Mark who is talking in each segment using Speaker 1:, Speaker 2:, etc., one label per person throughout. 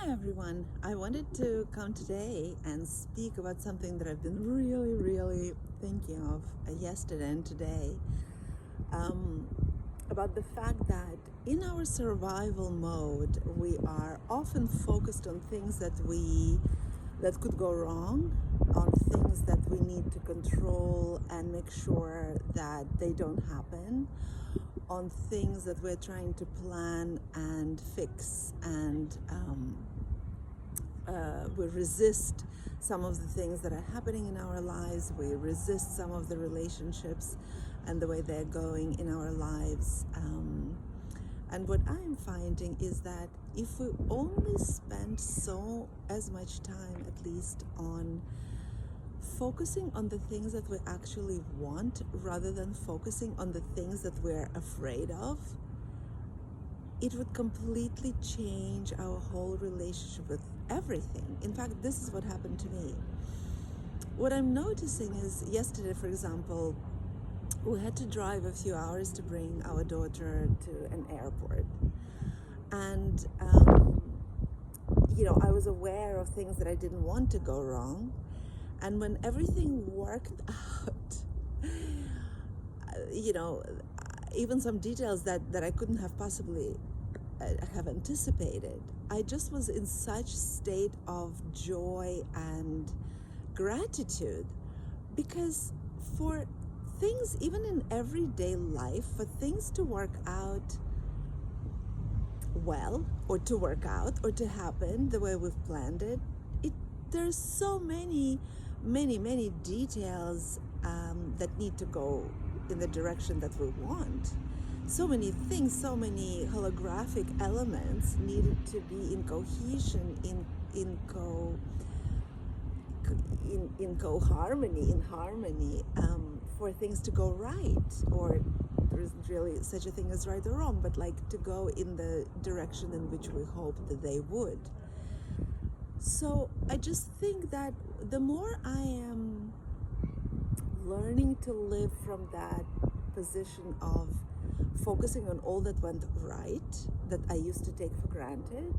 Speaker 1: everyone. I wanted to come today and speak about something that I've been really thinking of yesterday and today. Um, about the fact that in our survival mode, we are often focused on things that could go wrong, on things that we need to control and make sure that they don't happen, on things that we're trying to plan and fix, and we resist some of the things that are happening in our lives. We resist some of the relationships and the way they're going in our lives. And what I'm finding is that if we only spend as much time, at least, on focusing on the things that we actually want rather than focusing on the things that we're afraid of, it would completely change our whole relationship with everything. In fact, this is what happened to me. What I'm noticing is, yesterday, for example, we had to drive a few hours to bring our daughter to an airport. And, I was aware of things that I didn't want to go wrong. And when everything worked out, even some details that I couldn't have possibly have anticipated, I just was in such state of joy and gratitude, because for things, even in everyday life, for things to work out well, or to work out, or to happen the way we've planned it, there's so many details that need to go in the direction that we want. So many things, so many holographic elements needed to be in cohesion, in harmony, for things to go right. Or there isn't really such a thing as right or wrong, but to go in the direction in which we hoped that they would. So I just think that the more I am learning to live from that position of focusing on all that went right, that I used to take for granted,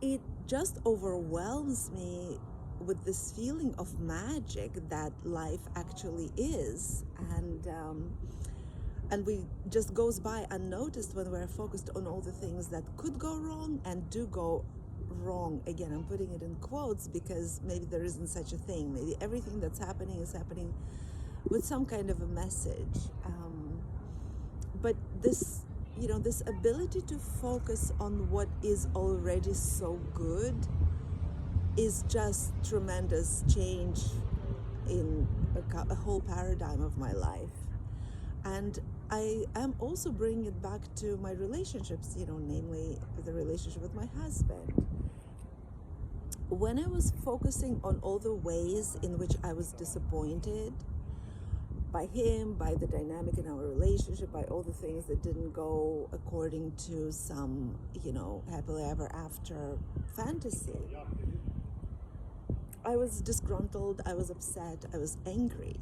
Speaker 1: it just overwhelms me with this feeling of magic that life actually is. And we just goes by unnoticed when we're focused on all the things that could go wrong and do go wrong. Again, I'm putting it in quotes because maybe there isn't such a thing. Maybe everything that's happening is happening with some kind of a message. But this ability to focus on what is already so good is just tremendous change in a whole paradigm of my life. And I am also bringing it back to my relationships, namely the relationship with my husband. When I was focusing on all the ways in which I was disappointed by him, by the dynamic in our relationship, by all the things that didn't go according to some, happily ever after fantasy, I was disgruntled, I was upset, I was angry.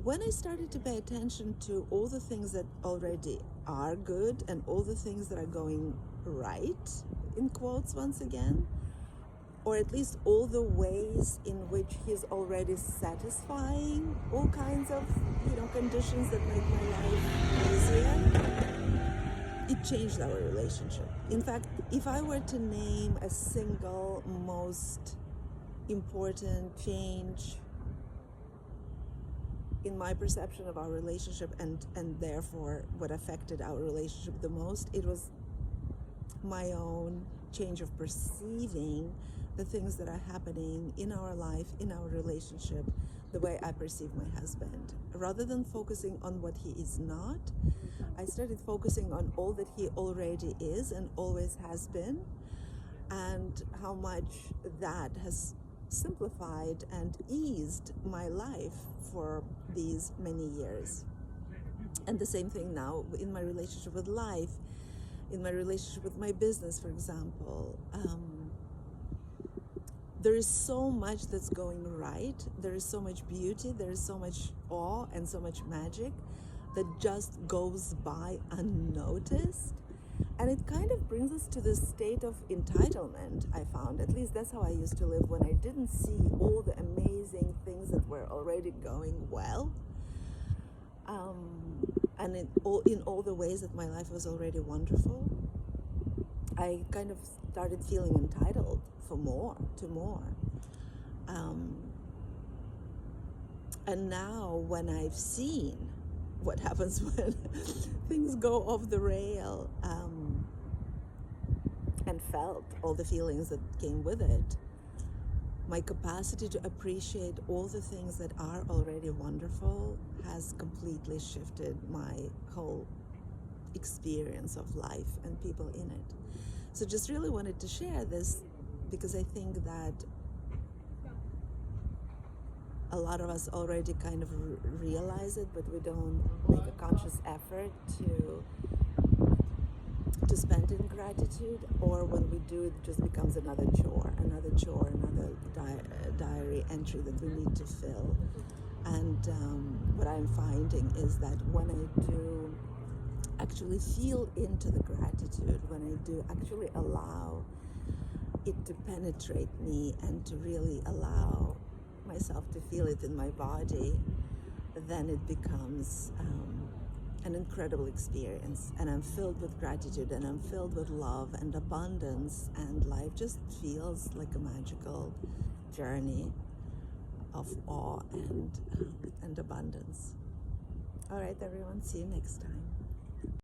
Speaker 1: When I started to pay attention to all the things that already are good and all the things that are going right, in quotes once again, or at least all the ways in which he's already satisfying all kinds of, conditions that make my life easier, it changed our relationship. In fact, if I were to name a single most important change in my perception of our relationship, and therefore what affected our relationship the most, it was my own change of perceiving the things that are happening in our life, in our relationship, the way I perceive my husband. Rather than focusing on what he is not, I started focusing on all that he already is and always has been, and how much that has simplified and eased my life for these many years. And the same thing now in my relationship with life, in my relationship with my business, for example. There is so much that's going right. There is so much beauty. There is so much awe and so much magic that just goes by unnoticed. And it kind of brings us to this state of entitlement, I found. At least that's how I used to live when I didn't see all the amazing things that were already going well. And in all the ways that my life was already wonderful, I kind of started feeling entitled to more. And now when I've seen what happens when things go off the rail, and felt all the feelings that came with it, my capacity to appreciate all the things that are already wonderful has completely shifted my whole experience of life and people in it. So just really wanted to share this because I think that a lot of us already kind of realize it, but we don't make a conscious effort to spend in gratitude, or when we do, it just becomes another chore, another diary entry that we need to fill. And what I'm finding is that when I do actually feel into the gratitude, when I do actually allow it to penetrate me and to really allow myself to feel it in my body, then it becomes an incredible experience, and I'm filled with gratitude, and I'm filled with love and abundance, and life just feels like a magical journey of awe and abundance. All right, everyone, see you next time.